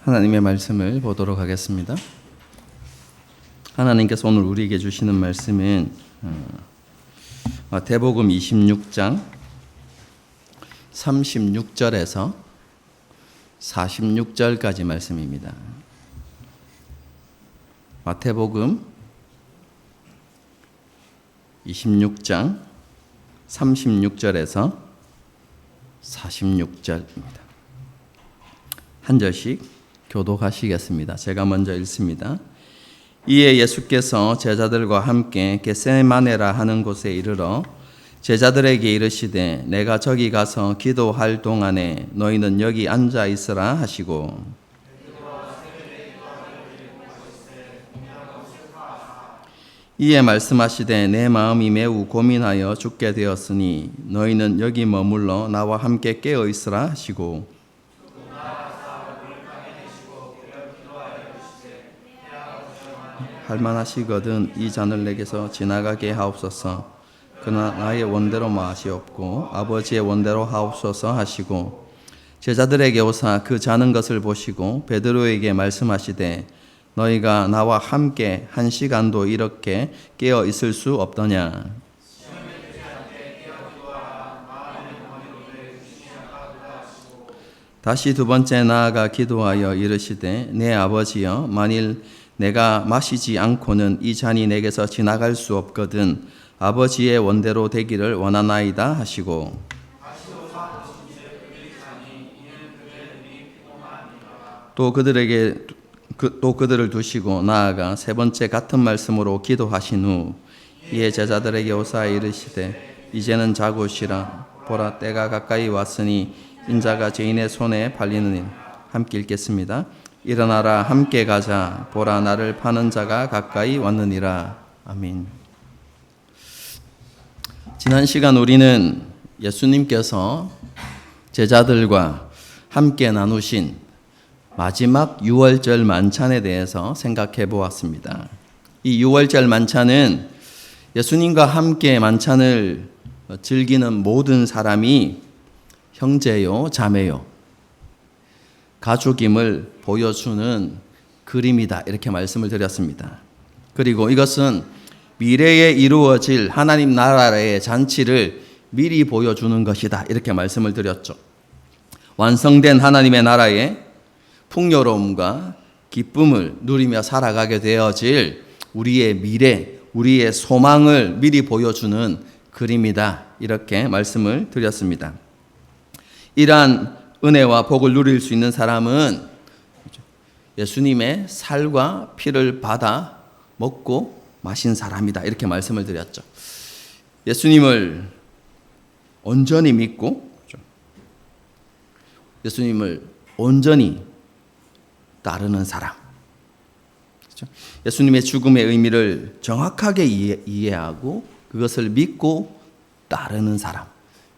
하나님의 말씀을 보도록 하겠습니다. 하나님께서 오늘 우리에게 주시는 말씀은 마태복음 26장 36절에서 46절까지 말씀입니다. 마태복음 26장 36절에서 46절입니다. 한 절씩 교독하시겠습니다. 제가 먼저 읽습니다. 이에 예수께서 제자들과 함께 겟세마네라 하는 곳에 이르러 제자들에게 이르시되 내가 저기 가서 기도할 동안에 너희는 여기 앉아 있으라 하시고 이에 말씀하시되 내 마음이 매우 고민하여 죽게 되었으니 너희는 여기 머물러 나와 함께 깨어 있으라 하시고 할만하시거든 이 잔을 내게서 지나가게 하옵소서. 그러나 나의 원대로 마시옵고 아버지의 원대로 하옵소서 하시고 제자들에게 오사 그 자는 것을 보시고 베드로에게 말씀하시되 너희가 나와 함께 한 시간도 이렇게 깨어 있을 수 없더냐. 다시 두 번째 나아가 기도하여 이르시되 내 아버지여 만일 내가 마시지 않고는 이 잔이 내게서 지나갈 수 없거든 아버지의 원대로 되기를 원하나이다 하시고 또 그들을 두시고 나아가 세 번째 같은 말씀으로 기도하신 후 이에 제자들에게 오사 이르시되 이제는 자고 쉬라. 보라 때가 가까이 왔으니 인자가 죄인의 손에 팔리느니라. 함께 읽겠습니다. 일어나라 함께 가자. 보라 나를 파는 자가 가까이 왔느니라. 아멘. 지난 시간 우리는 예수님께서 제자들과 함께 나누신 마지막 유월절 만찬에 대해서 생각해 보았습니다. 이 유월절 만찬은 예수님과 함께 만찬을 즐기는 모든 사람이 형제요, 자매요, 가족임을 보여주는 그림이다. 이렇게 말씀을 드렸습니다. 그리고 이것은 미래에 이루어질 하나님 나라의 잔치를 미리 보여주는 것이다. 이렇게 말씀을 드렸죠. 완성된 하나님의 나라의 풍요로움과 기쁨을 누리며 살아가게 되어질 우리의 미래, 우리의 소망을 미리 보여주는 그림이다. 이렇게 말씀을 드렸습니다. 이러한 은혜와 복을 누릴 수 있는 사람은 예수님의 살과 피를 받아 먹고 마신 사람이다. 이렇게 말씀을 드렸죠. 예수님을 온전히 믿고 예수님을 온전히 따르는 사람. 예수님의 죽음의 의미를 정확하게 이해하고 그것을 믿고 따르는 사람.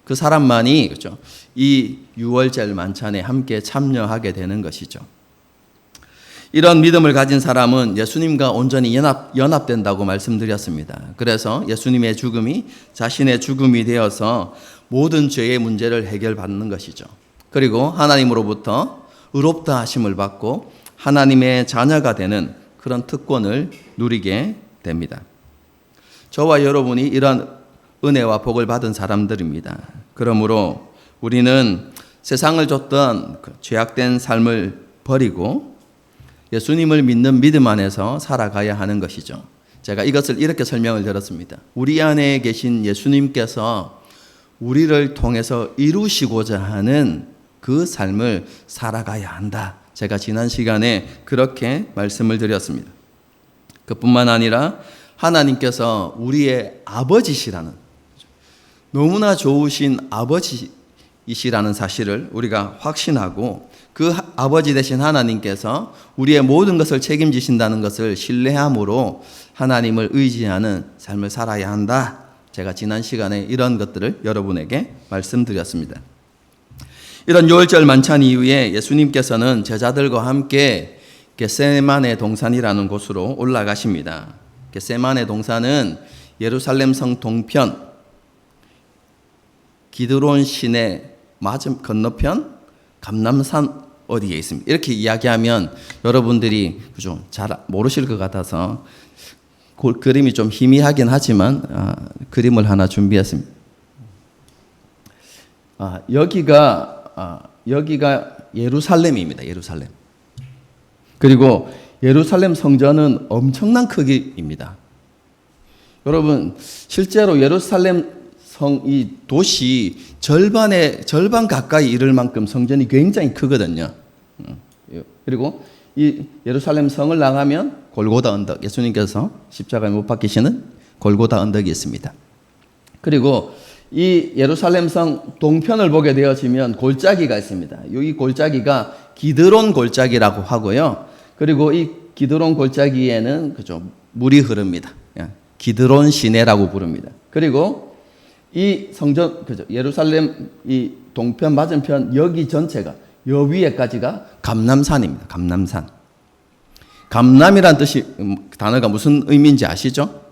그 사람만이 그렇죠. 이 유월절 만찬에 함께 참여하게 되는 것이죠. 이런 믿음을 가진 사람은 예수님과 온전히 연합된다고 말씀드렸습니다. 그래서 예수님의 죽음이 자신의 죽음이 되어서 모든 죄의 문제를 해결받는 것이죠. 그리고 하나님으로부터 의롭다 하심을 받고 하나님의 자녀가 되는 그런 특권을 누리게 됩니다. 저와 여러분이 이런 은혜와 복을 받은 사람들입니다. 그러므로 우리는 세상을 줬던 죄악된 삶을 버리고 예수님을 믿는 믿음 안에서 살아가야 하는 것이죠. 제가 이것을 이렇게 설명을 드렸습니다. 우리 안에 계신 예수님께서 우리를 통해서 이루시고자 하는 그 삶을 살아가야 한다. 제가 지난 시간에 그렇게 말씀을 드렸습니다. 그뿐만 아니라 하나님께서 우리의 아버지시라는 너무나 좋으신 아버지이시라는 사실을 우리가 확신하고 그 아버지 되신 하나님께서 우리의 모든 것을 책임지신다는 것을 신뢰함으로 하나님을 의지하는 삶을 살아야 한다. 제가 지난 시간에 이런 것들을 여러분에게 말씀드렸습니다. 이런 유월절 만찬 이후에 예수님께서는 제자들과 함께 겟세마네 동산이라는 곳으로 올라가십니다. 겟세마네 동산은 예루살렘 성 동편 기드론 시내 맞은 건너편 감람산 어디에 있습니다. 이렇게 이야기하면 여러분들이 좀 잘 모르실 것 같아서 그림이 좀 희미하긴 하지만 그림을 하나 준비했습니다. 여기가 예루살렘입니다. 예루살렘. 그리고 예루살렘 성전은 엄청난 크기입니다. 여러분, 실제로 예루살렘 이 도시 절반 가까이 이를 만큼 성전이 굉장히 크거든요. 그리고 이 예루살렘 성을 나가면 골고다 언덕, 예수님께서 십자가에 못 박히시는 골고다 언덕이 있습니다. 그리고 이 예루살렘 성 동편을 보게 되어지면 골짜기가 있습니다. 이 골짜기가 기드론 골짜기라고 하고요. 그리고 이 기드론 골짜기에는 물이 흐릅니다. 기드론 시내라고 부릅니다. 그리고 이 성전, 예루살렘 이 동편 맞은편 여기 전체가 여 위에까지가 감람산입니다. 감람산. 감람이란 뜻이 단어가 무슨 의미인지 아시죠?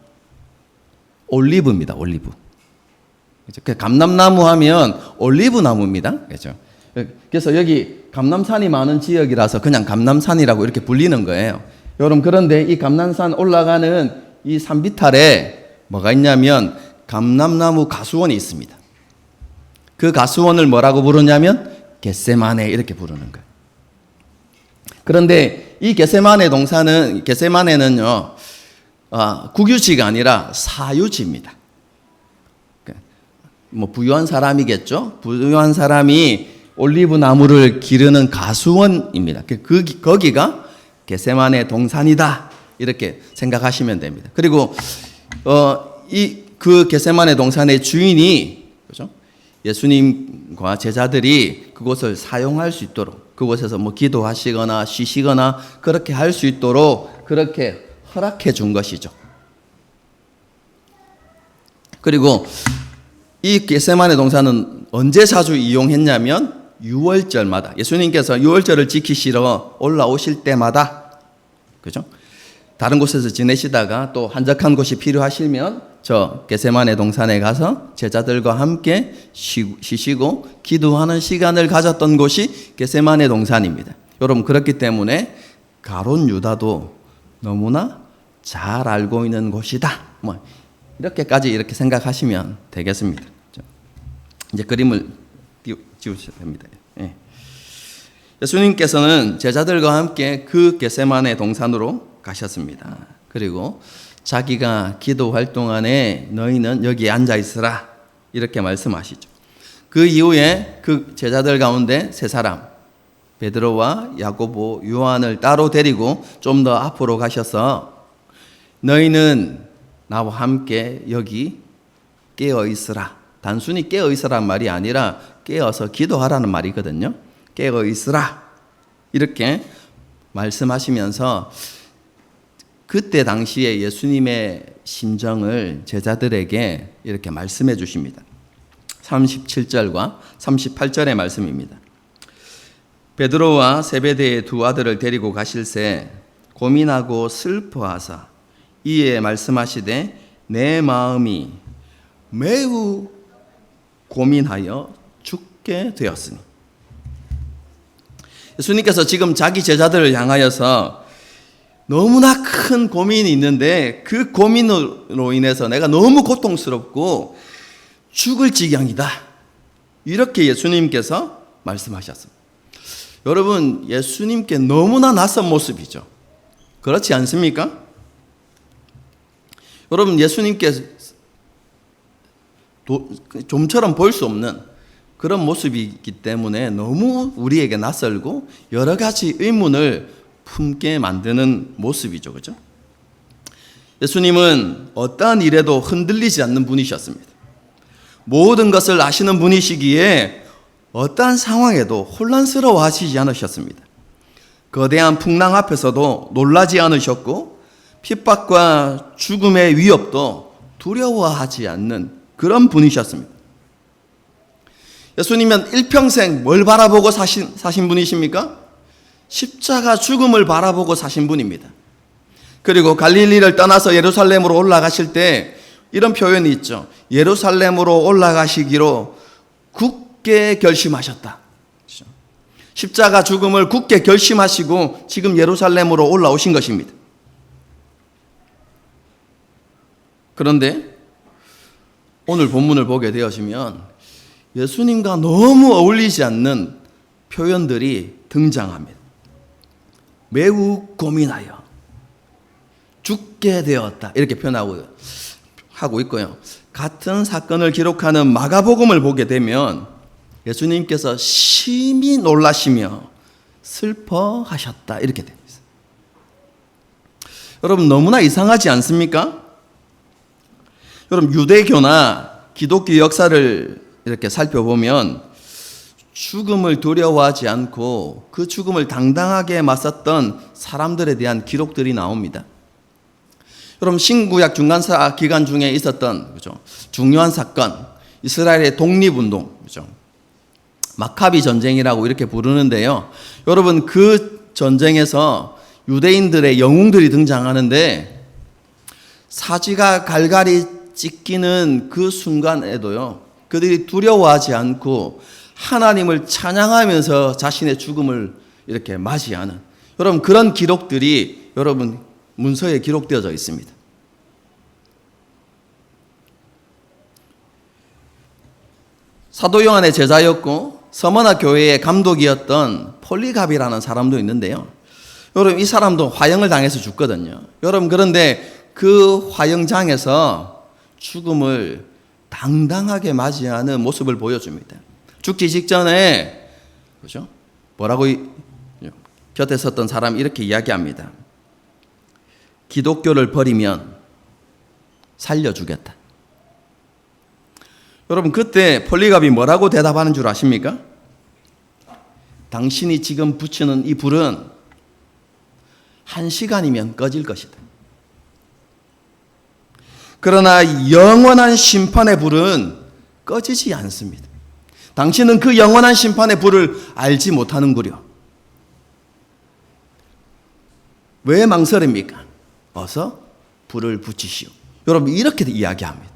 올리브입니다. 올리브. 감람나무 하면 올리브 나무입니다. 그렇죠? 그래서 여기 감람산이 많은 지역이라서 그냥 감람산이라고 이렇게 불리는 거예요. 여러분, 그런데 이 감람산 올라가는 이 산비탈에 뭐가 있냐면 감람나무 가수원이 있습니다. 그 가수원을 뭐라고 부르냐면 겟세마네 이렇게 부르는 거예요. 그런데 이 겟세마네는요, 국유지가 아니라 사유지입니다. 부유한 사람이겠죠. 부유한 사람이 올리브 나무를 기르는 가수원입니다. 거기가 겟세마네 동산이다 이렇게 생각하시면 됩니다. 그리고 그 겟세마네 동산의 주인이, 그렇죠? 예수님과 제자들이 그곳을 사용할 수 있도록, 그곳에서 기도하시거나 쉬시거나 그렇게 할 수 있도록 그렇게 허락해 준 것이죠. 그리고 이 겟세마네 동산은 언제 자주 이용했냐면 6월절마다, 예수님께서 6월절을 지키시러 올라오실 때마다, 그죠? 다른 곳에서 지내시다가 또 한적한 곳이 필요하시면 저 겟세마네 동산에 가서 제자들과 함께 쉬시고 기도하는 시간을 가졌던 곳이 겟세마네 동산입니다. 여러분, 그렇기 때문에 가룟 유다도 너무나 잘 알고 있는 곳이다. 이렇게까지 이렇게 생각하시면 되겠습니다. 이제 그림을 지우셔야 됩니다. 예. 예수님께서는 제자들과 함께 그 겟세마네 동산으로 가셨습니다. 그리고 자기가 기도할 동안에 너희는 여기 앉아 있으라 이렇게 말씀하시죠. 그 이후에 그 제자들 가운데 세 사람, 베드로와 야고보, 요한을 따로 데리고 좀 더 앞으로 가셔서 너희는 나와 함께 여기 깨어 있으라. 단순히 깨어 있으라는 말이 아니라 깨어서 기도하라는 말이거든요. 깨어 있으라 이렇게 말씀하시면서 그때 당시에 예수님의 심정을 제자들에게 이렇게 말씀해 주십니다. 37절과 38절의 말씀입니다. 베드로와 세베대의 두 아들을 데리고 가실새 고민하고 슬퍼하사 이에 말씀하시되 내 마음이 매우 고민하여 죽게 되었으니. 예수님께서 지금 자기 제자들을 향하여서 너무나 큰 고민이 있는데 그 고민으로 인해서 내가 너무 고통스럽고 죽을 지경이다. 이렇게 예수님께서 말씀하셨습니다. 여러분, 예수님께 너무나 낯선 모습이죠. 그렇지 않습니까? 여러분, 예수님께 좀처럼 볼 수 없는 그런 모습이기 때문에 너무 우리에게 낯설고 여러 가지 의문을 품게 만드는 모습이죠. 그죠? 예수님은 어떠한 일에도 흔들리지 않는 분이셨습니다. 모든 것을 아시는 분이시기에 어떠한 상황에도 혼란스러워 하시지 않으셨습니다. 거대한 풍랑 앞에서도 놀라지 않으셨고 핍박과 죽음의 위협도 두려워하지 않는 그런 분이셨습니다. 예수님은 일평생 뭘 바라보고 사신 분이십니까? 십자가 죽음을 바라보고 사신 분입니다. 그리고 갈릴리를 떠나서 예루살렘으로 올라가실 때 이런 표현이 있죠. 예루살렘으로 올라가시기로 굳게 결심하셨다. 십자가 죽음을 굳게 결심하시고 지금 예루살렘으로 올라오신 것입니다. 그런데 오늘 본문을 보게 되어지면 예수님과 너무 어울리지 않는 표현들이 등장합니다. 매우 고민하여 죽게 되었다 이렇게 표현하고 있고요. 같은 사건을 기록하는 마가복음을 보게 되면 예수님께서 심히 놀라시며 슬퍼하셨다 이렇게 됩니다. 여러분 너무나 이상하지 않습니까? 여러분 유대교나 기독교 역사를 이렇게 살펴보면 죽음을 두려워하지 않고 그 죽음을 당당하게 맞섰던 사람들에 대한 기록들이 나옵니다. 여러분 신구약 중간사 기간 중에 있었던 중요한 사건, 이스라엘의 독립운동, 마카비 전쟁이라고 이렇게 부르는데요. 여러분 그 전쟁에서 유대인들의 영웅들이 등장하는데 사지가 갈갈이 찢기는 그 순간에도요, 그들이 두려워하지 않고 하나님을 찬양하면서 자신의 죽음을 이렇게 맞이하는 여러분 그런 기록들이 여러분 문서에 기록되어져 있습니다. 사도 요한의 제자였고 서머나 교회의 감독이었던 폴리갑이라는 사람도 있는데요. 여러분 이 사람도 화형을 당해서 죽거든요. 여러분 그런데 그 화형장에서 죽음을 당당하게 맞이하는 모습을 보여줍니다. 죽기 직전에 뭐라고 곁에 섰던 사람이 이렇게 이야기합니다. 기독교를 버리면 살려주겠다. 여러분 그때 폴리갑이 뭐라고 대답하는 줄 아십니까? 당신이 지금 붙이는 이 불은 1시간이면 꺼질 것이다. 그러나 영원한 심판의 불은 꺼지지 않습니다. 당신은 그 영원한 심판의 불을 알지 못하는구려. 왜 망설입니까? 어서 불을 붙이시오. 여러분 이렇게 이야기합니다.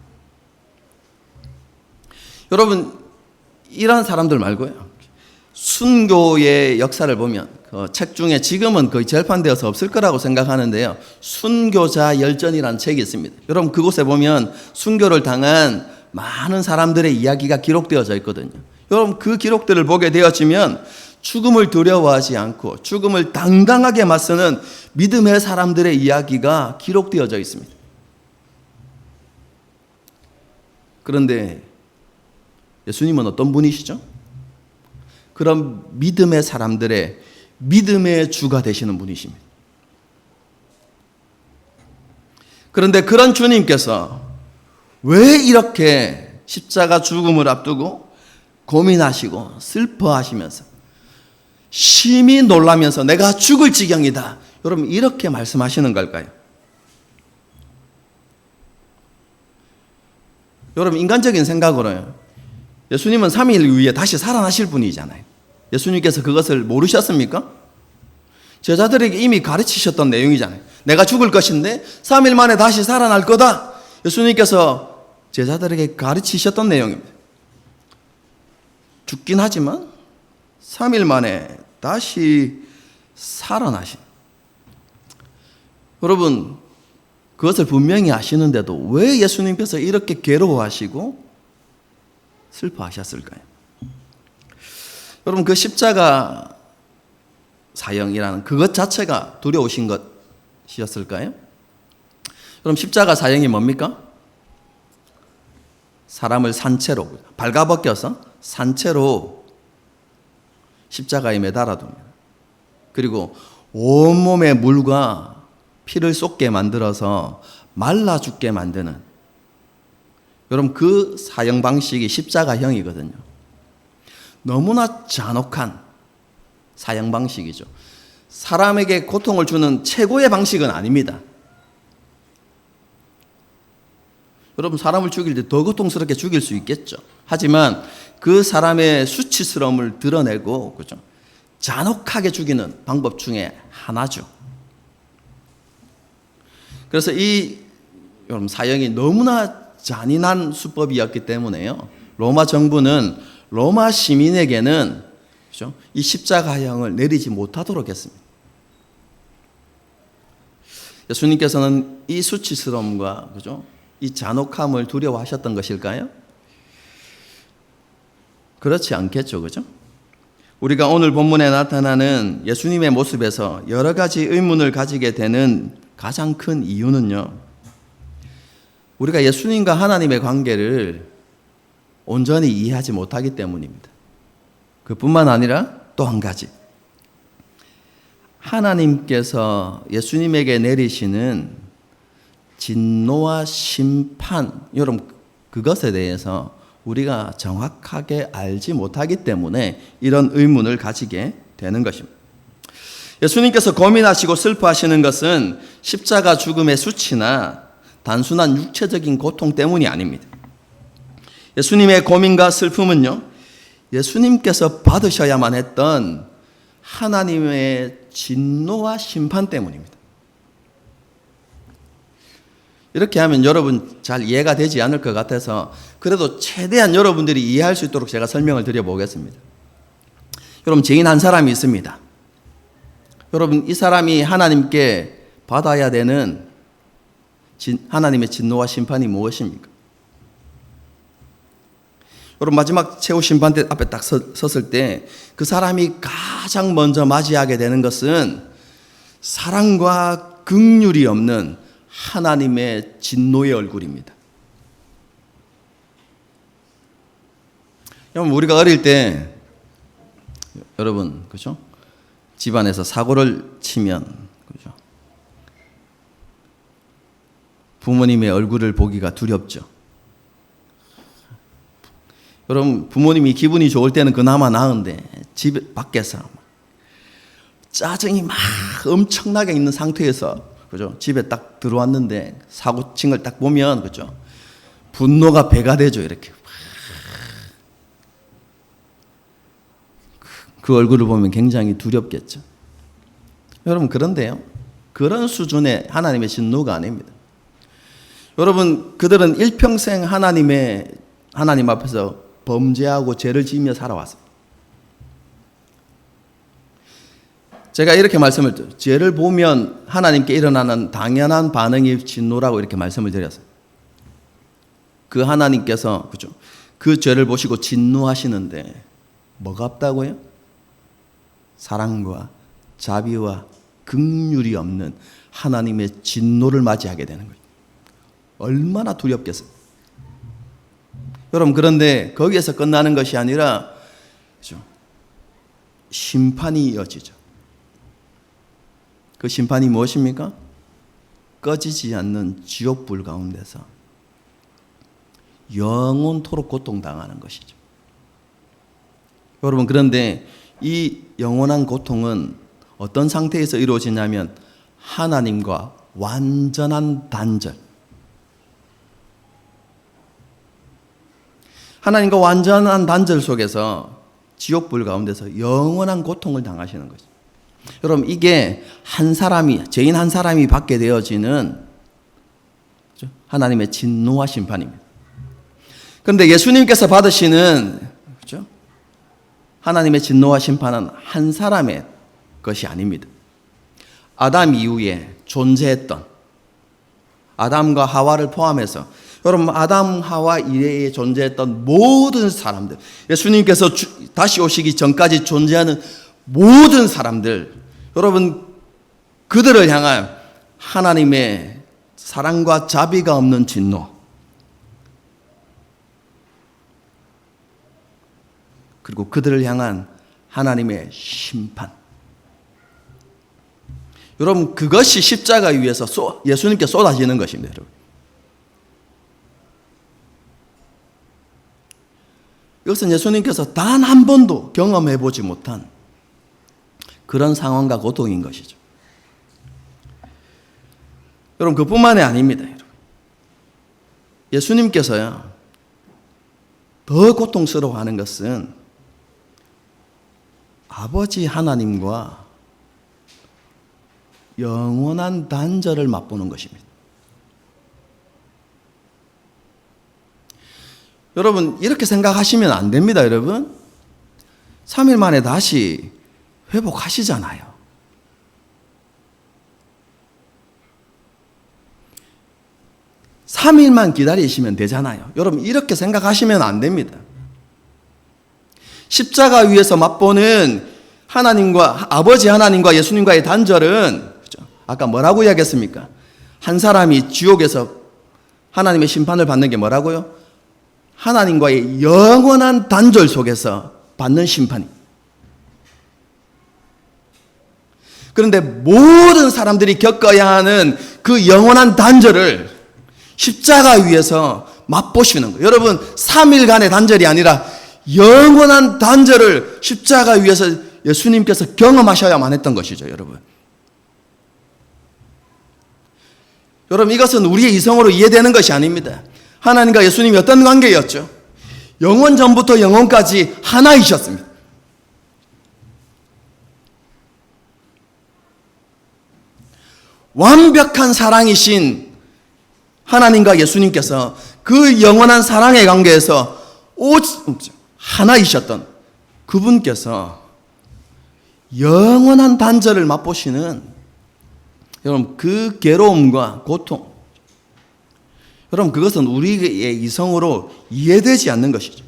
여러분 이런 사람들 말고요. 순교의 역사를 보면 그 책 중에 지금은 거의 절판되어서 없을 거라고 생각하는데요. 순교자 열전이라는 책이 있습니다. 여러분 그곳에 보면 순교를 당한 많은 사람들의 이야기가 기록되어져 있거든요. 여러분 그 기록들을 보게 되어지면 죽음을 두려워하지 않고 죽음을 당당하게 맞서는 믿음의 사람들의 이야기가 기록되어져 있습니다. 그런데 예수님은 어떤 분이시죠? 그런 믿음의 사람들의 믿음의 주가 되시는 분이십니다. 그런데 그런 주님께서 왜 이렇게 십자가 죽음을 앞두고 고민하시고 슬퍼하시면서 심히 놀라면서 내가 죽을 지경이다. 여러분 이렇게 말씀하시는 걸까요? 여러분 인간적인 생각으로요. 예수님은 3일 후에 다시 살아나실 분이잖아요. 예수님께서 그것을 모르셨습니까? 제자들에게 이미 가르치셨던 내용이잖아요. 내가 죽을 것인데 3일 만에 다시 살아날 거다. 예수님께서 제자들에게 가르치셨던 내용입니다. 죽긴 하지만 3일 만에 다시 살아나신. 여러분 그것을 분명히 아시는데도 왜 예수님께서 이렇게 괴로워하시고 슬퍼하셨을까요? 여러분 그 십자가 사형이라는 그것 자체가 두려우신 것이었을까요? 그럼 십자가 사형이 뭡니까? 사람을 산채로 발가벗겨서 산채로 십자가에 매달아 둡니다. 그리고 온몸에 물과 피를 쏟게 만들어서 말라 죽게 만드는 여러분 그 사형 방식이 십자가형이거든요. 너무나 잔혹한 사형 방식이죠. 사람에게 고통을 주는 최고의 방식은 아닙니다. 여러분 사람을 죽일 때 더 고통스럽게 죽일 수 있겠죠. 하지만 그 사람의 수치스러움을 드러내고 그죠? 잔혹하게 죽이는 방법 중에 하나죠. 그래서 이 여러분 사형이 너무나 잔인한 수법이었기 때문에요. 로마 정부는 로마 시민에게는 그죠? 이 십자가형을 내리지 못하도록 했습니다. 예수님께서는 이 수치스러움과 그죠? 이 잔혹함을 두려워하셨던 것일까요? 그렇지 않겠죠, 그죠? 우리가 오늘 본문에 나타나는 예수님의 모습에서 여러 가지 의문을 가지게 되는 가장 큰 이유는요, 우리가 예수님과 하나님의 관계를 온전히 이해하지 못하기 때문입니다. 그뿐만 아니라 또 한 가지, 하나님께서 예수님에게 내리시는 진노와 심판, 여러분 그것에 대해서 우리가 정확하게 알지 못하기 때문에 이런 의문을 가지게 되는 것입니다. 예수님께서 고민하시고 슬퍼하시는 것은 십자가 죽음의 수치나 단순한 육체적인 고통 때문이 아닙니다. 예수님의 고민과 슬픔은요, 예수님께서 받으셔야만 했던 하나님의 진노와 심판 때문입니다. 이렇게 하면 여러분 잘 이해가 되지 않을 것 같아서 그래도 최대한 여러분들이 이해할 수 있도록 제가 설명을 드려보겠습니다. 여러분, 죄인 한 사람이 있습니다. 여러분, 이 사람이 하나님께 받아야 되는 하나님의 진노와 심판이 무엇입니까? 여러분, 마지막 최후 심판대 앞에 딱 섰을 때 그 사람이 가장 먼저 맞이하게 되는 것은 사랑과 긍휼이 없는 하나님의 진노의 얼굴입니다. 여러분, 우리가 어릴 때 여러분 그죠? 집안에서 사고를 치면 그죠? 부모님의 얼굴을 보기가 두렵죠. 여러분, 부모님이 기분이 좋을 때는 그나마 나은데 집 밖에서 짜증이 막 엄청나게 있는 상태에서 그죠? 집에 딱 들어왔는데 사고 친 걸 딱 보면 그죠? 분노가 배가 되죠, 이렇게. 그 얼굴을 보면 굉장히 두렵겠죠. 여러분, 그런데요, 그런 수준의 하나님의 진노가 아닙니다. 여러분, 그들은 일평생 하나님 앞에서 범죄하고 죄를 지으며 살아왔습니다. 제가 이렇게 말씀을 드려요. 죄를 보면 하나님께 일어나는 당연한 반응이 진노라고 이렇게 말씀을 드렸어요. 그 하나님께서 그죠? 그 죄를 보시고 진노하시는데 뭐가 없다고요? 사랑과 자비와 긍휼이 없는 하나님의 진노를 맞이하게 되는 거예요. 얼마나 두렵겠어요. 여러분, 그런데 거기에서 끝나는 것이 아니라 그죠? 심판이 이어지죠. 그 심판이 무엇입니까? 꺼지지 않는 지옥불 가운데서 영원토록 고통당하는 것이죠. 여러분, 그런데 이 영원한 고통은 어떤 상태에서 이루어지냐면 하나님과 완전한 단절, 하나님과 완전한 단절 속에서 지옥불 가운데서 영원한 고통을 당하시는 거죠. 여러분, 이게 죄인 한 사람이 받게 되어지는 하나님의 진노와 심판입니다. 그런데 예수님께서 받으시는 그렇죠? 하나님의 진노와 심판은 한 사람의 것이 아닙니다. 아담 이후에 존재했던 아담과 하와를 포함해서 여러분, 아담 하와 이래에 존재했던 모든 사람들, 예수님께서 다시 오시기 전까지 존재하는 모든 사람들, 여러분, 그들을 향한 하나님의 사랑과 자비가 없는 진노, 그리고 그들을 향한 하나님의 심판, 여러분, 그것이 십자가 위에서 예수님께 쏟아지는 것입니다. 여러분, 이것은 예수님께서 단 한 번도 경험해 보지 못한 그런 상황과 고통인 것이죠. 여러분, 그뿐만이 아닙니다. 여러분, 예수님께서요, 더 고통스러워하는 것은 아버지 하나님과 영원한 단절을 맛보는 것입니다. 여러분, 이렇게 생각하시면 안 됩니다, 여러분. 3일 만에 다시 회복하시잖아요. 삼 3일만 기다리시면 되잖아요. 여러분 이렇게 생각하시면 안 됩니다. 십자가 위에서 맛보는 하나님과 아버지 하나님과 예수님과의 단절은 아까 뭐라고 이야기했습니까? 한 사람이 지옥에서 하나님의 심판을 받는 게 뭐라고요? 하나님과의 영원한 단절 속에서 받는 심판이. 그런데 모든 사람들이 겪어야 하는 그 영원한 단절을 십자가 위에서 맛보시는 거예요. 여러분 3일간의 단절이 아니라 영원한 단절을 십자가 위에서 예수님께서 경험하셔야만 했던 것이죠. 여러분 이것은 우리의 이성으로 이해되는 것이 아닙니다. 하나님과 예수님이 어떤 관계였죠? 영원 전부터 영원까지 하나이셨습니다. 완벽한 사랑이신 하나님과 예수님께서 그 영원한 사랑의 관계에서 하나이셨던 그분께서 영원한 단절을 맛보시는 여러분 그 괴로움과 고통, 여러분 그것은 우리의 이성으로 이해되지 않는 것이죠.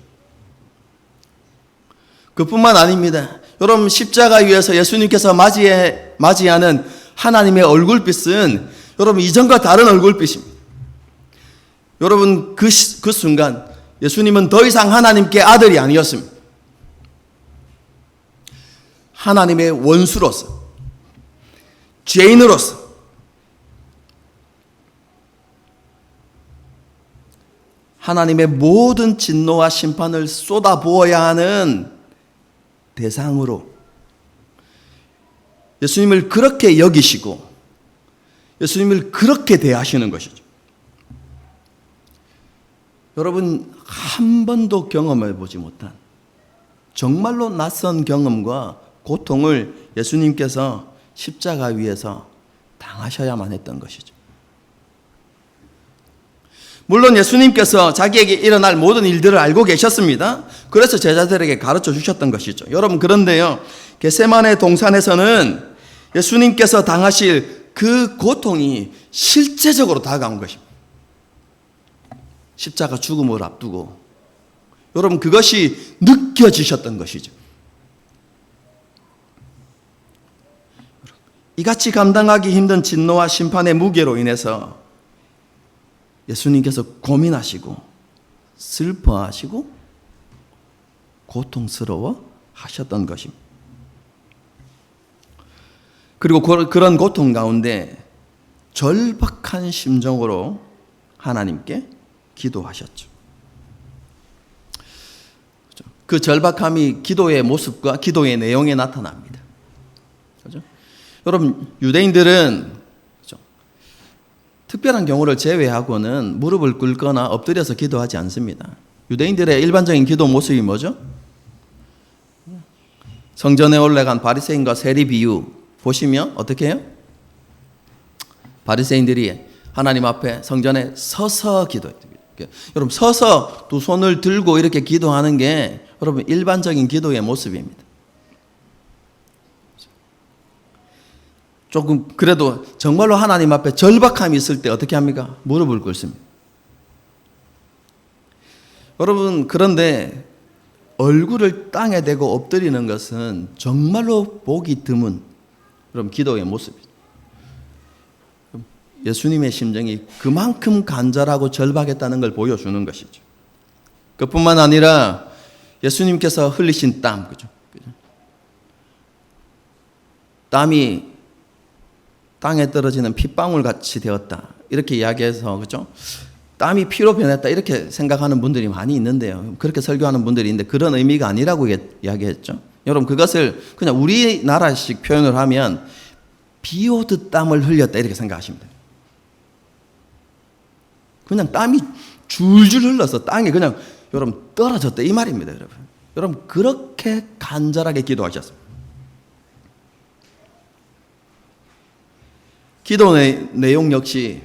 그뿐만 아닙니다. 여러분 십자가 위에서 예수님께서 맞이하는 하나님의 얼굴빛은 여러분 이전과 다른 얼굴빛입니다. 여러분 그 순간 예수님은 더 이상 하나님께 아들이 아니었습니다. 하나님의 원수로서, 죄인으로서 하나님의 모든 진노와 심판을 쏟아부어야 하는 대상으로 예수님을 그렇게 여기시고 예수님을 그렇게 대하시는 것이죠. 여러분 한 번도 경험해 보지 못한 정말로 낯선 경험과 고통을 예수님께서 십자가 위에서 당하셔야만 했던 것이죠. 물론 예수님께서 자기에게 일어날 모든 일들을 알고 계셨습니다. 그래서 제자들에게 가르쳐 주셨던 것이죠. 여러분 그런데요, 겟세마네 동산에서는 예수님께서 당하실 그 고통이 실제적으로 다가온 것입니다. 십자가 죽음을 앞두고 여러분 그것이 느껴지셨던 것이죠. 이같이 감당하기 힘든 진노와 심판의 무게로 인해서 예수님께서 고민하시고 슬퍼하시고 고통스러워 하셨던 것입니다. 그리고 그런 고통 가운데 절박한 심정으로 하나님께 기도하셨죠. 그 절박함이 기도의 모습과 기도의 내용에 나타납니다. 그렇죠? 여러분 유대인들은 그렇죠? 특별한 경우를 제외하고는 무릎을 꿇거나 엎드려서 기도하지 않습니다. 유대인들의 일반적인 기도 모습이 뭐죠? 성전에 올라간 바리새인과 세리 비유 보시면 어떻게 해요? 바리새인들이 하나님 앞에 성전에 서서 기도해요. 여러분 서서 두 손을 들고 이렇게 기도하는 게 여러분 일반적인 기도의 모습입니다. 조금 그래도 정말로 하나님 앞에 절박함이 있을 때 어떻게 합니까? 무릎을 꿇습니다. 여러분 그런데 얼굴을 땅에 대고 엎드리는 것은 정말로 보기 드문 그럼 기도의 모습이죠. 예수님의 심정이 그만큼 간절하고 절박했다는 걸 보여주는 것이죠. 그뿐만 아니라 예수님께서 흘리신 땀, 그죠? 땀이 땅에 떨어지는 핏방울 같이 되었다. 이렇게 이야기해서, 그죠? 땀이 피로 변했다. 이렇게 생각하는 분들이 많이 있는데요. 그렇게 설교하는 분들이 있는데 그런 의미가 아니라고 이야기했죠. 여러분, 그것을 그냥 우리나라식 표현을 하면 비 오듯 땀을 흘렸다. 이렇게 생각하시면 돼요. 그냥 땀이 줄줄 흘러서 땅에 그냥 여러분 떨어졌다. 이 말입니다, 여러분. 여러분, 그렇게 간절하게 기도하셨습니다. 기도 내용 역시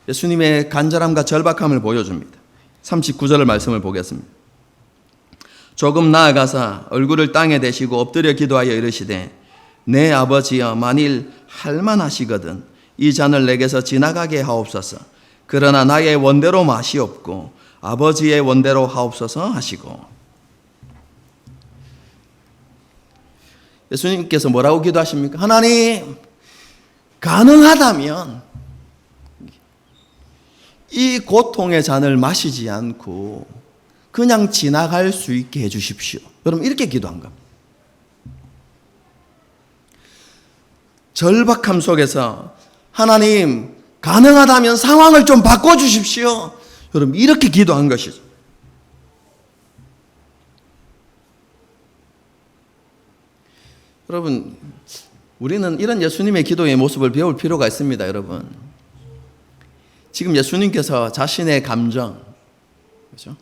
예수님의 간절함과 절박함을 보여줍니다. 39절의 말씀을 보겠습니다. 조금 나아가사 얼굴을 땅에 대시고 엎드려 기도하여 이르시되 내 아버지여 만일 할만하시거든 이 잔을 내게서 지나가게 하옵소서. 그러나 나의 원대로 마시옵고 아버지의 원대로 하옵소서 하시고. 예수님께서 뭐라고 기도하십니까? 하나님, 가능하다면 이 고통의 잔을 마시지 않고 그냥 지나갈 수 있게 해주십시오. 여러분, 이렇게 기도한 겁니다. 절박함 속에서 하나님, 가능하다면 상황을 좀 바꿔주십시오. 여러분, 이렇게 기도한 것이죠. 여러분, 우리는 이런 예수님의 기도의 모습을 배울 필요가 있습니다, 여러분. 지금 예수님께서 자신의 감정, 그렇죠?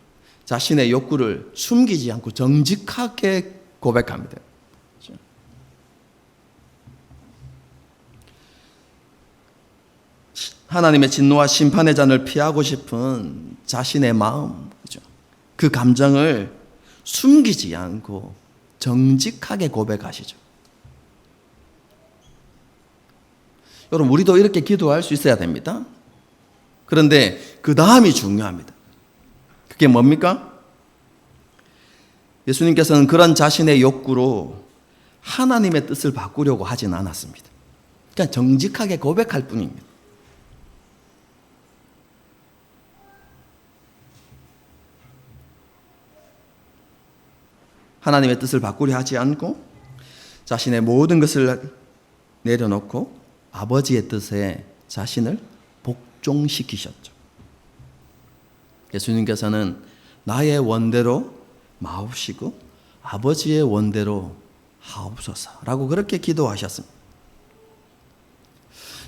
자신의 욕구를 숨기지 않고 정직하게 고백합니다. 그렇죠? 하나님의 진노와 심판의 잔을 피하고 싶은 자신의 마음, 그렇죠? 그 감정을 숨기지 않고 정직하게 고백하시죠. 여러분, 우리도 이렇게 기도할 수 있어야 됩니다. 그런데 그 다음이 중요합니다. 그게 뭡니까? 예수님께서는 그런 자신의 욕구로 하나님의 뜻을 바꾸려고 하진 않았습니다. 그냥 정직하게 고백할 뿐입니다. 하나님의 뜻을 바꾸려 하지 않고 자신의 모든 것을 내려놓고 아버지의 뜻에 자신을 복종시키셨죠. 예수님께서는 나의 원대로 마옵시고 아버지의 원대로 하옵소서라고 그렇게 기도하셨습니다.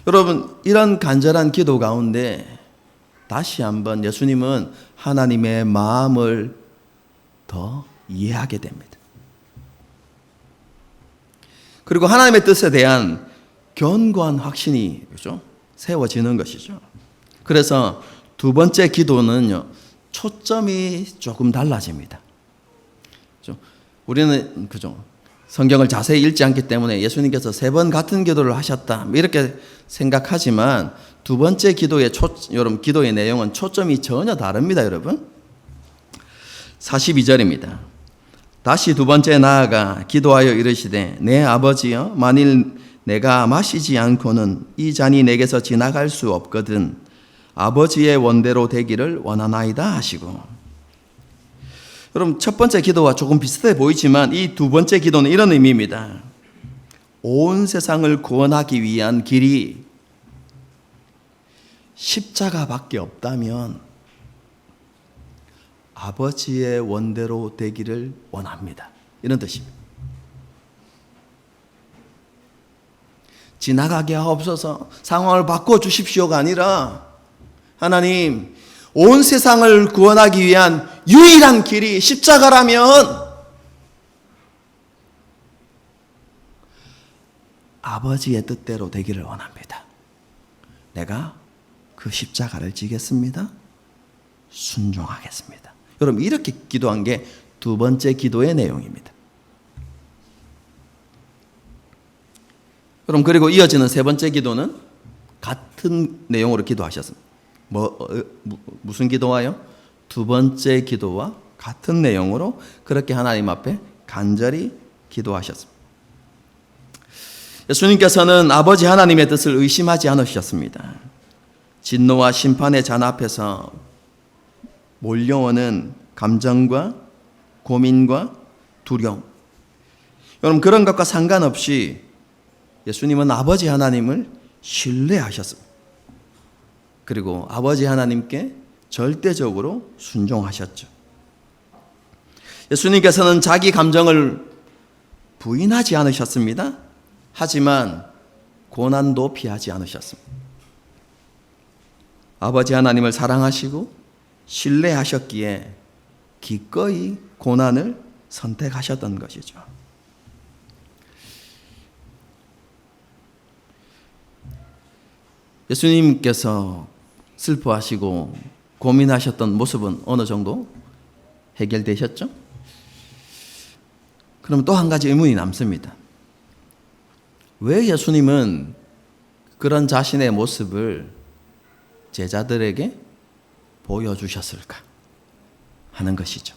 여러분, 이런 간절한 기도 가운데 다시 한번 예수님은 하나님의 마음을 더 이해하게 됩니다. 그리고 하나님의 뜻에 대한 견고한 확신이, 그렇죠? 세워지는 것이죠. 그래서 두 번째 기도는요, 초점이 조금 달라집니다. 그렇죠? 우리는, 그죠? 성경을 자세히 읽지 않기 때문에 예수님께서 세 번 같은 기도를 하셨다, 이렇게 생각하지만 두 번째 여러분, 기도의 내용은 초점이 전혀 다릅니다, 여러분. 42절입니다. 다시 두 번째 나아가 기도하여 이르시되 내 아버지여 만일 내가 마시지 않고는 이 잔이 내게서 지나갈 수 없거든 아버지의 원대로 되기를 원하나이다 하시고. 여러분, 첫 번째 기도와 조금 비슷해 보이지만 이 두 번째 기도는 이런 의미입니다. 온 세상을 구원하기 위한 길이 십자가밖에 없다면 아버지의 원대로 되기를 원합니다. 이런 뜻입니다. 지나가게 하옵소서, 상황을 바꿔주십시오가 아니라 하나님, 온 세상을 구원하기 위한 유일한 길이 십자가라면 아버지의 뜻대로 되기를 원합니다. 내가 그 십자가를 지겠습니다. 순종하겠습니다. 여러분, 이렇게 기도한 게 두 번째 기도의 내용입니다. 여러분, 그리고 이어지는 세 번째 기도는 같은 내용으로 기도하셨습니다. 무슨 기도와요? 두 번째 기도와 같은 내용으로 그렇게 하나님 앞에 간절히 기도하셨습니다. 예수님께서는 아버지 하나님의 뜻을 의심하지 않으셨습니다. 진노와 심판의 잔 앞에서 몰려오는 감정과 고민과 두려움, 여러분, 그런 것과 상관없이 예수님은 아버지 하나님을 신뢰하셨습니다. 그리고 아버지 하나님께 절대적으로 순종하셨죠. 예수님께서는 자기 감정을 부인하지 않으셨습니다. 하지만 고난도 피하지 않으셨습니다. 아버지 하나님을 사랑하시고 신뢰하셨기에 기꺼이 고난을 선택하셨던 것이죠. 예수님께서 슬퍼하시고 고민하셨던 모습은 어느 정도 해결되셨죠? 그럼 또 한 가지 의문이 남습니다. 왜 예수님은 그런 자신의 모습을 제자들에게 보여주셨을까 하는 것이죠.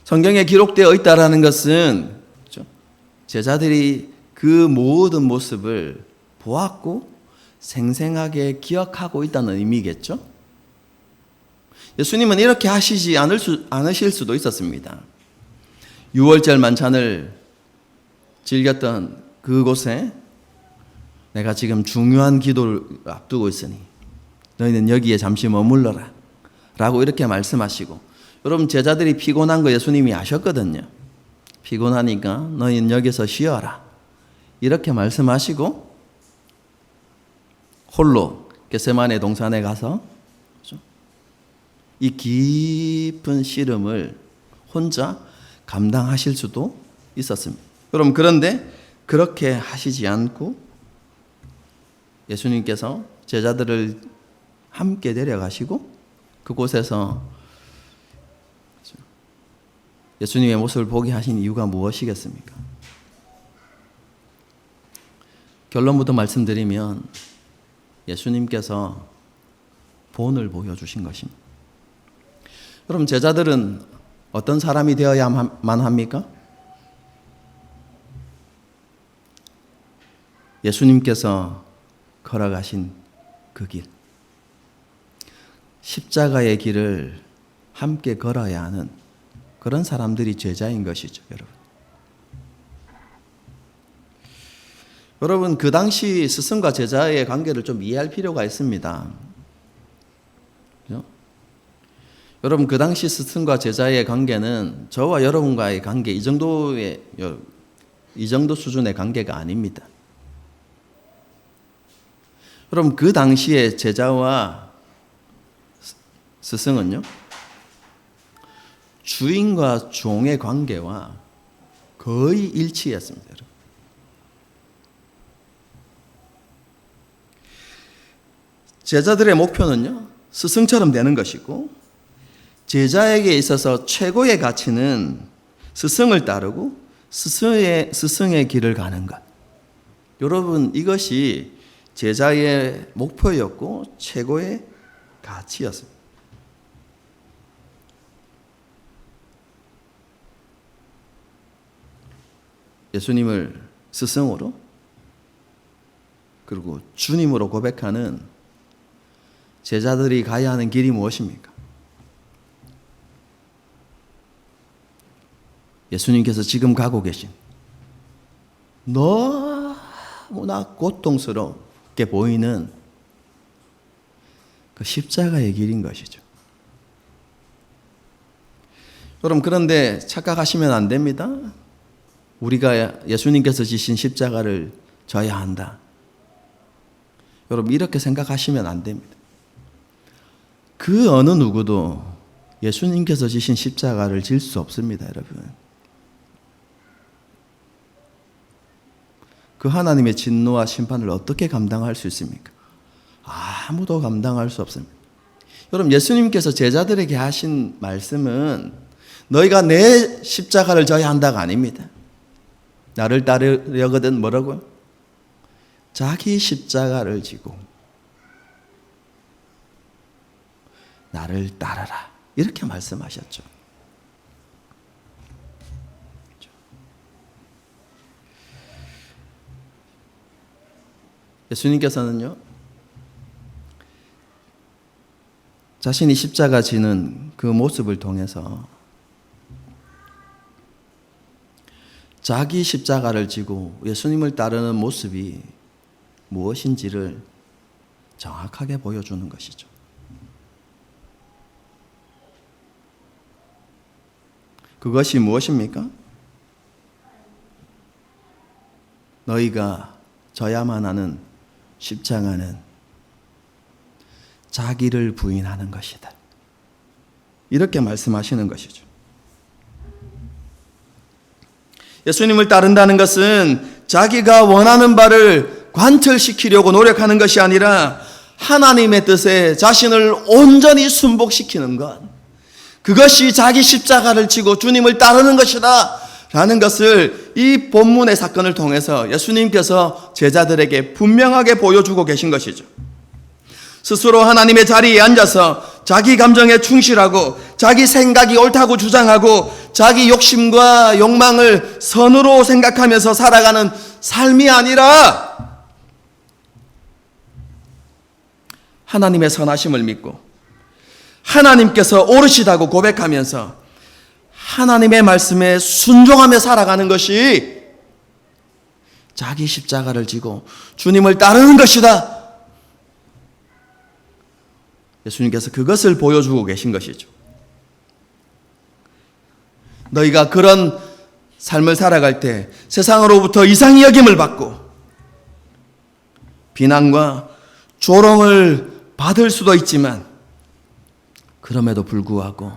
성경에 기록되어 있다라는 것은 제자들이 그 모든 모습을 보았고 생생하게 기억하고 있다는 의미겠죠. 예수님은 이렇게 하시지 않으실 수도 있었습니다. 유월절 만찬을 즐겼던 그곳에 내가 지금 중요한 기도를 앞두고 있으니 너희는 여기에 잠시 머물러라 라고 이렇게 말씀하시고, 여러분 제자들이 피곤한 거 예수님이 아셨거든요. 피곤하니까 너희는 여기서 쉬어라 이렇게 말씀하시고 홀로 겟세마네 동산에 가서 이 깊은 씨름을 혼자 감당하실 수도 있었습니다. 여러분 그런데 그렇게 하시지 않고 예수님께서 제자들을 함께 데려가시고 그곳에서 예수님의 모습을 보게 하신 이유가 무엇이겠습니까? 결론부터 말씀드리면 예수님께서 본을 보여주신 것입니다. 여러분 제자들은 어떤 사람이 되어야만 합니까? 예수님께서 걸어가신 그 길, 십자가의 길을 함께 걸어야 하는 그런 사람들이 제자인 것이죠, 여러분. 여러분 그 당시 스승과 제자의 관계를 좀 이해할 필요가 있습니다. 그렇죠? 여러분 그 당시 스승과 제자의 관계는 저와 여러분과의 관계 이 정도 수준의 관계가 아닙니다. 여러분 그 당시에 제자와 스승은요, 주인과 종의 관계와 거의 일치했습니다. 여러분. 제자들의 목표는요, 스승처럼 되는 것이고, 제자에게 있어서 최고의 가치는 스승을 따르고 스승의 길을 가는 것. 여러분 이것이 제자의 목표였고 최고의 가치였습니다. 예수님을 스승으로 그리고 주님으로 고백하는 제자들이 가야 하는 길이 무엇입니까? 예수님께서 지금 가고 계신 너무나 고통스럽게 보이는 그 십자가의 길인 것이죠. 여러분 그런데 착각하시면 안 됩니다. 우리가 예수님께서 지신 십자가를 져야 한다. 여러분 이렇게 생각하시면 안 됩니다. 그 어느 누구도 예수님께서 지신 십자가를 질 수 없습니다, 여러분. 그 하나님의 진노와 심판을 어떻게 감당할 수 있습니까? 아무도 감당할 수 없습니다. 여러분 예수님께서 제자들에게 하신 말씀은 너희가 내 십자가를 져야 한다가 아닙니다. 나를 따르려거든 뭐라고요? 자기 십자가를 지고 나를 따르라 이렇게 말씀하셨죠. 예수님께서는요, 자신이 십자가 지는 그 모습을 통해서 자기 십자가를 지고 예수님을 따르는 모습이 무엇인지를 정확하게 보여주는 것이죠. 그것이 무엇입니까? 너희가 져야만 하는 십자가는 자기를 부인하는 것이다. 이렇게 말씀하시는 것이죠. 예수님을 따른다는 것은 자기가 원하는 바를 관철시키려고 노력하는 것이 아니라 하나님의 뜻에 자신을 온전히 순복시키는 것, 그것이 자기 십자가를 지고 주님을 따르는 것이다 라는 것을 이 본문의 사건을 통해서 예수님께서 제자들에게 분명하게 보여주고 계신 것이죠. 스스로 하나님의 자리에 앉아서 자기 감정에 충실하고 자기 생각이 옳다고 주장하고 자기 욕심과 욕망을 선으로 생각하면서 살아가는 삶이 아니라 하나님의 선하심을 믿고 하나님께서 옳으시다고 고백하면서 하나님의 말씀에 순종하며 살아가는 것이 자기 십자가를 지고 주님을 따르는 것이다. 예수님께서 그것을 보여주고 계신 것이죠. 너희가 그런 삶을 살아갈 때 세상으로부터 이상히 여김을 받고 비난과 조롱을 받을 수도 있지만 그럼에도 불구하고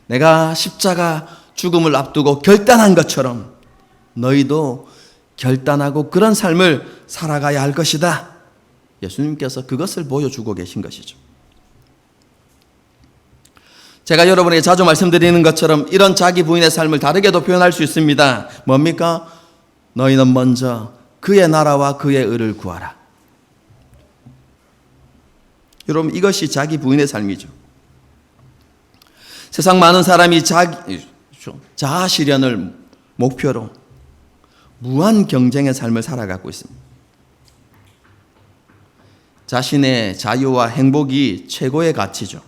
내가 십자가 죽음을 앞두고 결단한 것처럼 너희도 결단하고 그런 삶을 살아가야 할 것이다. 예수님께서 그것을 보여주고 계신 것이죠. 제가 여러분에게 자주 말씀드리는 것처럼 이런 자기 부인의 삶을 다르게도 표현할 수 있습니다. 뭡니까? 너희는 먼저 그의 나라와 그의 의를 구하라. 여러분, 이것이 자기 부인의 삶이죠. 세상 많은 사람이 자아 실현을 목표로 무한 경쟁의 삶을 살아가고 있습니다. 자신의 자유와 행복이 최고의 가치죠.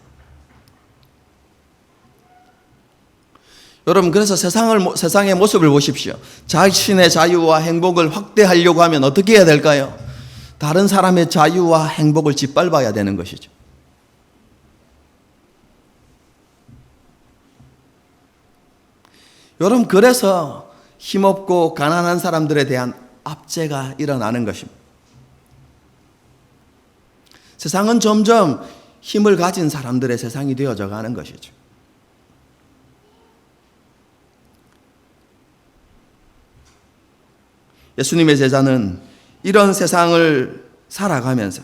여러분, 그래서 세상의 모습을 보십시오. 자신의 자유와 행복을 확대하려고 하면 어떻게 해야 될까요? 다른 사람의 자유와 행복을 짓밟아야 되는 것이죠. 여러분, 그래서 힘없고 가난한 사람들에 대한 압제가 일어나는 것입니다. 세상은 점점 힘을 가진 사람들의 세상이 되어져 가는 것이죠. 예수님의 제자는 이런 세상을 살아가면서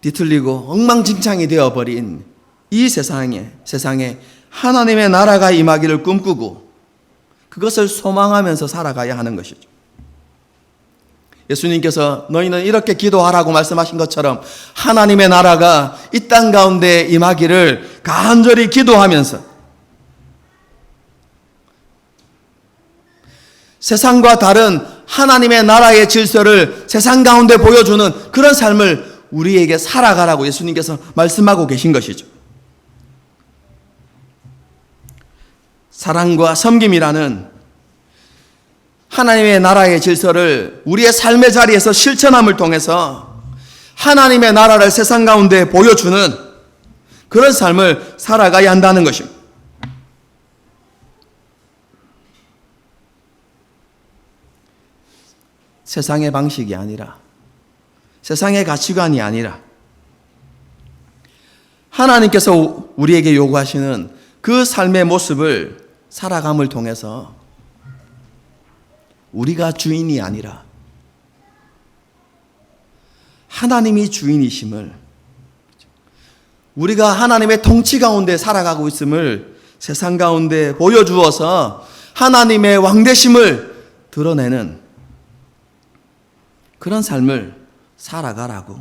뒤틀리고 엉망진창이 되어버린 이 세상에 하나님의 나라가 임하기를 꿈꾸고 그것을 소망하면서 살아가야 하는 것이죠. 예수님께서 너희는 이렇게 기도하라고 말씀하신 것처럼 하나님의 나라가 이 땅 가운데 임하기를 간절히 기도하면서 세상과 다른 하나님의 나라의 질서를 세상 가운데 보여주는 그런 삶을 우리에게 살아가라고 예수님께서 말씀하고 계신 것이죠. 사랑과 섬김이라는 하나님의 나라의 질서를 우리의 삶의 자리에서 실천함을 통해서 하나님의 나라를 세상 가운데 보여주는 그런 삶을 살아가야 한다는 것입니다. 세상의 방식이 아니라, 세상의 가치관이 아니라 하나님께서 우리에게 요구하시는 그 삶의 모습을 살아감을 통해서 우리가 주인이 아니라 하나님이 주인이심을, 우리가 하나님의 통치 가운데 살아가고 있음을 세상 가운데 보여주어서 하나님의 왕되심을 드러내는 그런 삶을 살아가라고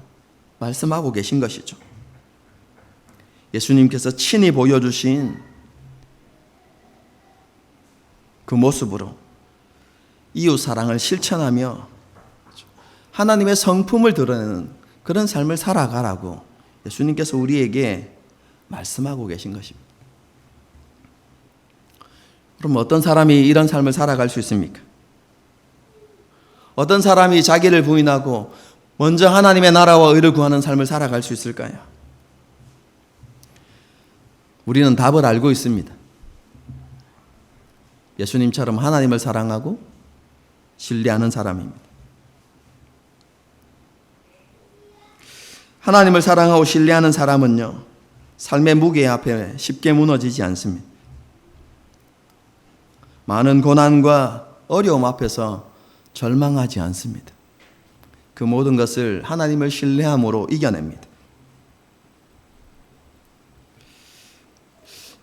말씀하고 계신 것이죠. 예수님께서 친히 보여주신 그 모습으로 이웃 사랑을 실천하며 하나님의 성품을 드러내는 그런 삶을 살아가라고 예수님께서 우리에게 말씀하고 계신 것입니다. 그럼 어떤 사람이 이런 삶을 살아갈 수 있습니까? 어떤 사람이 자기를 부인하고 먼저 하나님의 나라와 의를 구하는 삶을 살아갈 수 있을까요? 우리는 답을 알고 있습니다. 예수님처럼 하나님을 사랑하고 신뢰하는 사람입니다. 하나님을 사랑하고 신뢰하는 사람은요, 삶의 무게 앞에 쉽게 무너지지 않습니다. 많은 고난과 어려움 앞에서 절망하지 않습니다. 그 모든 것을 하나님을 신뢰함으로 이겨냅니다.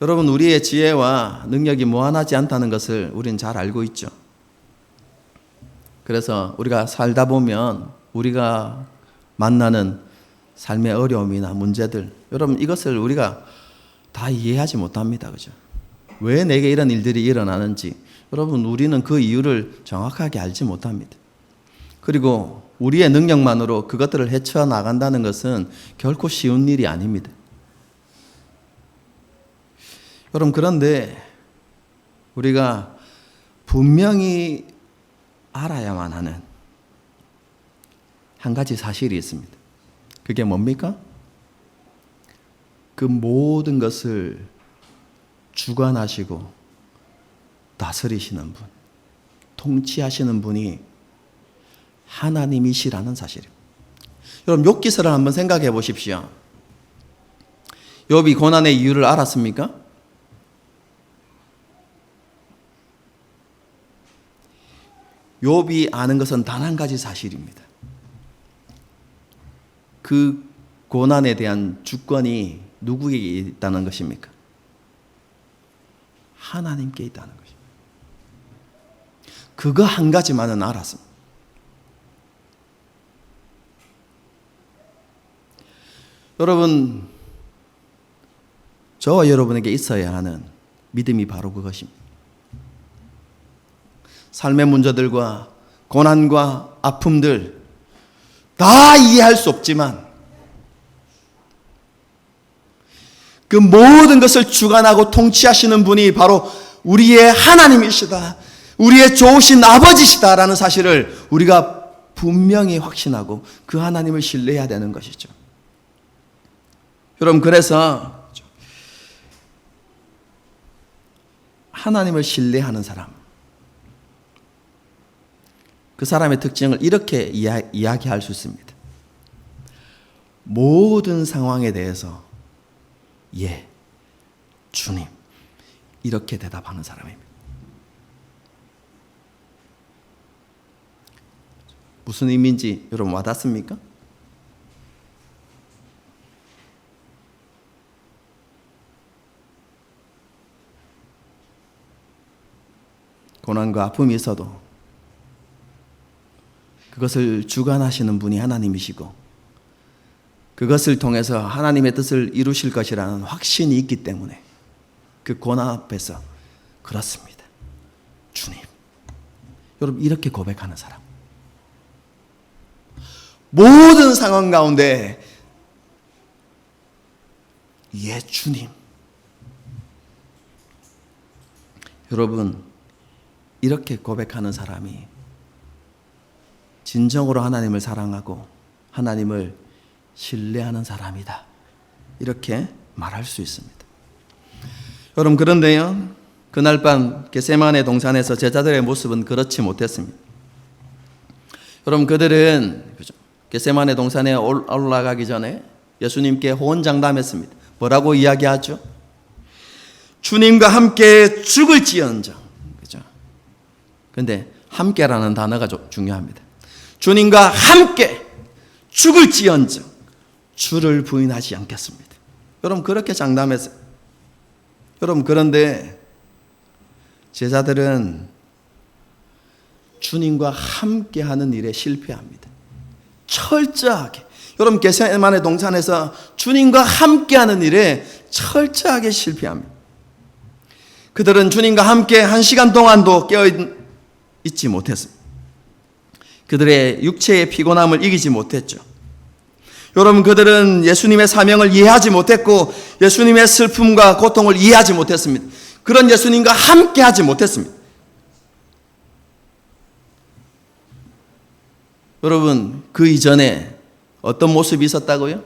여러분, 우리의 지혜와 능력이 무한하지 않다는 것을 우리는 잘 알고 있죠. 그래서 우리가 살다 보면 우리가 만나는 삶의 어려움이나 문제들, 여러분 이것을 우리가 다 이해하지 못합니다. 그죠? 왜 내게 이런 일들이 일어나는지 여러분 우리는 그 이유를 정확하게 알지 못합니다. 그리고 우리의 능력만으로 그것들을 헤쳐나간다는 것은 결코 쉬운 일이 아닙니다. 여러분, 그런데 우리가 분명히 알아야만 하는 한 가지 사실이 있습니다. 그게 뭡니까? 그 모든 것을 주관하시고 다스리시는 분, 통치하시는 분이 하나님이시라는 사실입니다. 여러분, 욥기서를 한번 생각해 보십시오. 욥이 고난의 이유를 알았습니까? 욥이 아는 것은 단 한 가지 사실입니다. 그 고난에 대한 주권이 누구에게 있다는 것입니까? 하나님께 있다는 것입니다. 그거 한 가지만은 알았습니다. 여러분, 저와 여러분에게 있어야 하는 믿음이 바로 그것입니다. 삶의 문제들과 고난과 아픔들 다 이해할 수 없지만 그 모든 것을 주관하고 통치하시는 분이 바로 우리의 하나님이시다, 우리의 좋으신 아버지시다라는 사실을 우리가 분명히 확신하고 그 하나님을 신뢰해야 되는 것이죠. 여러분, 그래서 하나님을 신뢰하는 사람, 그 사람의 특징을 이렇게 이야기할 수 있습니다. 모든 상황에 대해서 예, 주님, 이렇게 대답하는 사람입니다. 무슨 의미인지 여러분 와닿습니까? 고난과 아픔이 있어도 그것을 주관하시는 분이 하나님이시고 그것을 통해서 하나님의 뜻을 이루실 것이라는 확신이 있기 때문에 그 고난 앞에서 그렇습니다, 주님. 여러분, 이렇게 고백하는 사람, 모든 상황 가운데 예, 주님. 여러분, 이렇게 고백하는 사람이 진정으로 하나님을 사랑하고 하나님을 신뢰하는 사람이다, 이렇게 말할 수 있습니다. 여러분, 그런데요, 그날 밤 겟세마네 동산에서 제자들의 모습은 그렇지 못했습니다. 여러분, 그들은 겟세마네 동산에 올라가기 전에 예수님께 호언장담했습니다. 뭐라고 이야기하죠? 주님과 함께 죽을지언정. 그죠? 근데 함께라는 단어가 중요합니다. 주님과 함께 죽을지언정 주를 부인하지 않겠습니다. 여러분, 그렇게 장담했어요. 여러분, 그런데 제자들은 주님과 함께 하는 일에 실패합니다. 철저하게. 여러분, 겟세마네 동산에서 주님과 함께 하는 일에 철저하게 실패합니다. 그들은 주님과 함께 1시간 동안도 깨어있지 못했습니다. 그들의 육체의 피곤함을 이기지 못했죠. 여러분, 그들은 예수님의 사명을 이해하지 못했고 예수님의 슬픔과 고통을 이해하지 못했습니다. 그런 예수님과 함께 하지 못했습니다. 여러분, 그 이전에 어떤 모습이 있었다고요?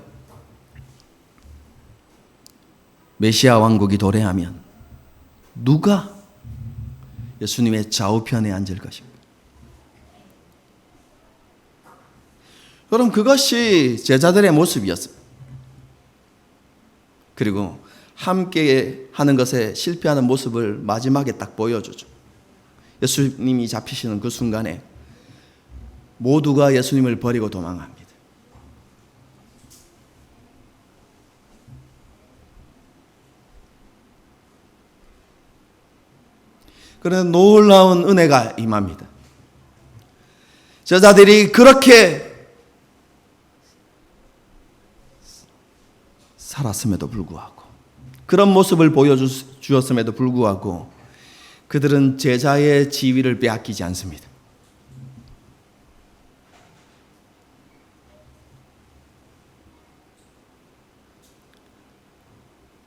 메시아 왕국이 도래하면 누가 예수님의 좌우편에 앉을 것입니다. 여러분, 그것이 제자들의 모습이었습니다. 그리고 함께 하는 것에 실패하는 모습을 마지막에 딱 보여주죠. 예수님이 잡히시는 그 순간에 모두가 예수님을 버리고 도망합니다. 그런 놀라운 은혜가 임합니다. 제자들이 그렇게 살았음에도 불구하고, 그런 모습을 보여주었음에도 불구하고 그들은 제자의 지위를 빼앗기지 않습니다.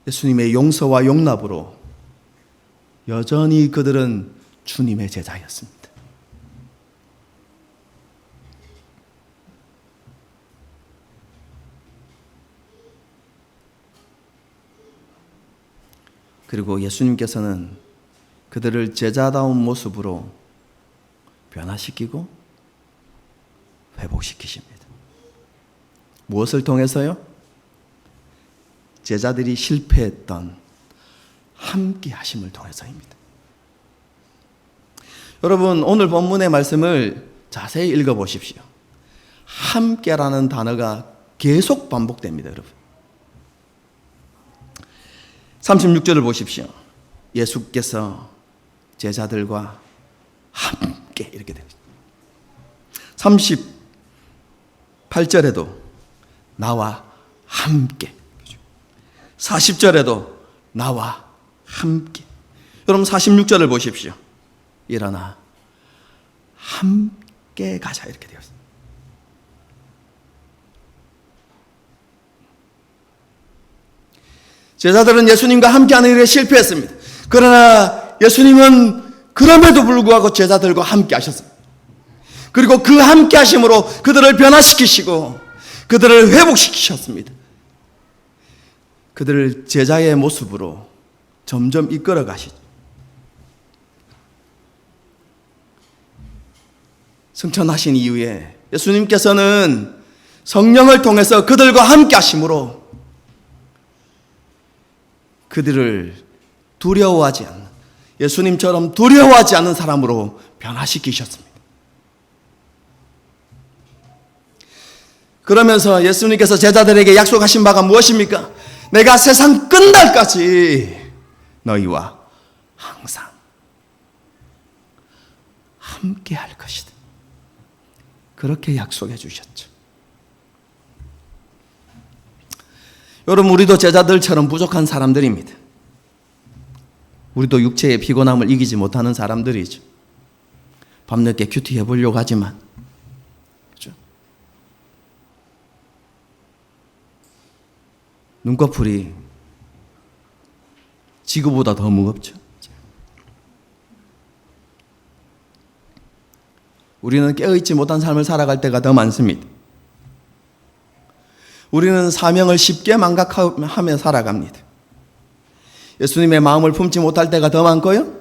예수님의 용서와 용납으로 여전히 그들은 주님의 제자였습니다. 그리고 예수님께서는 그들을 제자다운 모습으로 변화시키고 회복시키십니다. 무엇을 통해서요? 제자들이 실패했던 함께 하심을 통해서입니다. 여러분, 오늘 본문의 말씀을 자세히 읽어보십시오. 함께라는 단어가 계속 반복됩니다, 여러분. 36절을 보십시오. 예수께서 제자들과 함께 이렇게 됩니다. 38절에도 나와 함께, 40절에도 나와 함께. 여러분 46절을 보십시오. 일어나 함께 가자 이렇게 되어 있습니다. 제자들은 예수님과 함께하는 일에 실패했습니다. 그러나 예수님은 그럼에도 불구하고 제자들과 함께 하셨습니다. 그리고 그 함께 하심으로 그들을 변화시키시고 그들을 회복시키셨습니다. 그들을 제자의 모습으로 점점 이끌어 가시죠. 승천하신 이후에 예수님께서는 성령을 통해서 그들과 함께 하심으로 그들을 두려워하지 않는, 예수님처럼 두려워하지 않는 사람으로 변화시키셨습니다. 그러면서 예수님께서 제자들에게 약속하신 바가 무엇입니까? 내가 세상 끝날까지 너희와 항상 함께 할 것이다. 그렇게 약속해 주셨죠. 여러분, 우리도 제자들처럼 부족한 사람들입니다. 우리도 육체의 피곤함을 이기지 못하는 사람들이죠. 밤늦게 큐티 해보려고 하지만, 그렇죠? 눈꺼풀이 지구보다 더 무겁죠. 우리는 깨어있지 못한 삶을 살아갈 때가 더 많습니다. 우리는 사명을 쉽게 망각하며 살아갑니다. 예수님의 마음을 품지 못할 때가 더 많고요.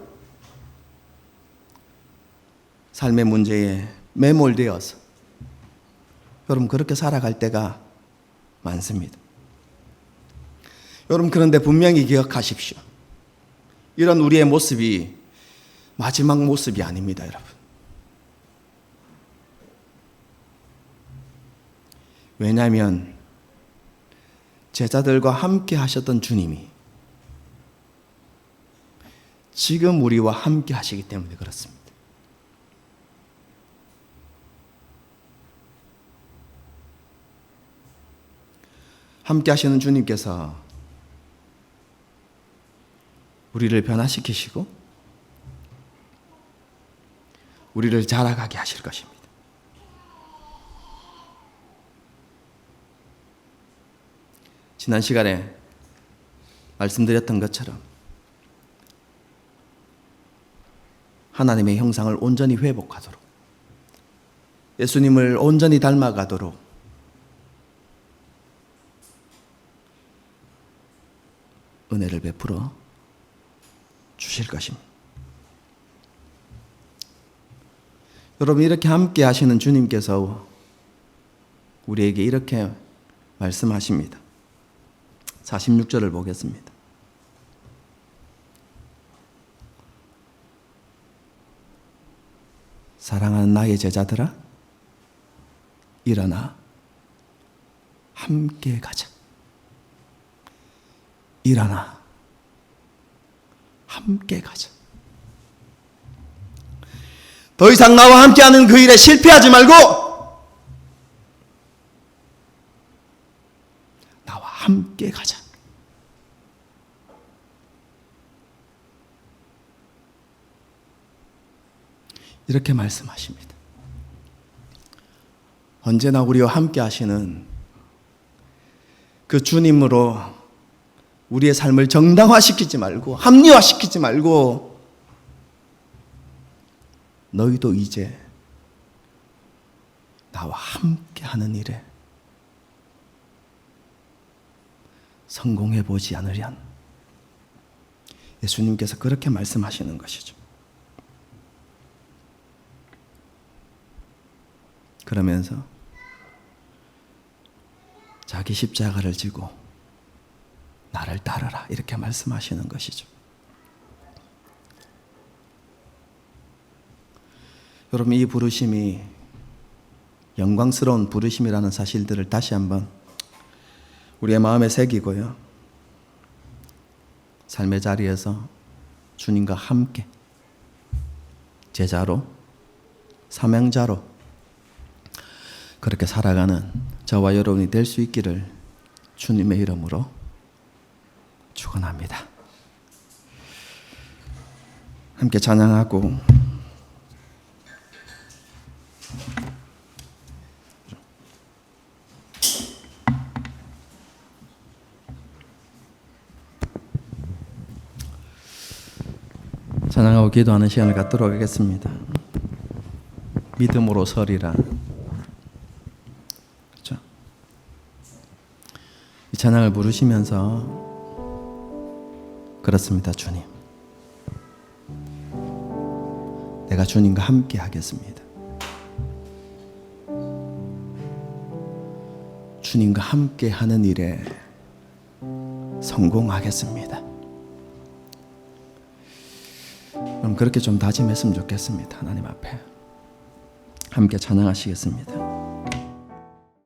삶의 문제에 매몰되어서 여러분 그렇게 살아갈 때가 많습니다. 여러분 그런데 분명히 기억하십시오. 이런 우리의 모습이 마지막 모습이 아닙니다, 여러분. 왜냐하면 제자들과 함께 하셨던 주님이 지금 우리와 함께 하시기 때문에 그렇습니다. 함께 하시는 주님께서 우리를 변화시키시고 우리를 자라가게 하실 것입니다. 지난 시간에 말씀드렸던 것처럼 하나님의 형상을 온전히 회복하도록, 예수님을 온전히 닮아가도록 은혜를 베풀어 주실 것입니다. 여러분, 이렇게 함께 하시는 주님께서 우리에게 이렇게 말씀하십니다. 46절을 보겠습니다. 사랑하는 나의 제자들아, 일어나 함께 가자. 일어나 함께 가자. 더 이상 나와 함께하는 그 일에 실패하지 말고 나와 함께 가자. 이렇게 말씀하십니다. 언제나 우리와 함께 하시는 그 주님으로 우리의 삶을 정당화시키지 말고 합리화시키지 말고 너희도 이제 나와 함께 하는 일에 성공해 보지 않으련 예수님께서 그렇게 말씀하시는 것이죠. 그러면서 자기 십자가를 지고 나를 따르라 이렇게 말씀하시는 것이죠. 여러분, 이 부르심이 영광스러운 부르심이라는 사실들을 다시 한번 우리의 마음에 새기고요. 삶의 자리에서 주님과 함께 제자로 사명자로 그렇게 살아가는 저와 여러분이 될 수 있기를 주님의 이름으로 축원합니다. 함께 찬양하고 찬양하고 기도하는 시간을 갖도록 하겠습니다. 믿음으로 서리라. 그렇죠? 이 찬양을 부르시면서 그렇습니다. 주님, 내가 주님과 함께 하겠습니다. 주님과 함께 하는 일에 성공하겠습니다. 그럼 그렇게 좀 다짐했으면 좋겠습니다. 하나님 앞에 함께 찬양하시겠습니다.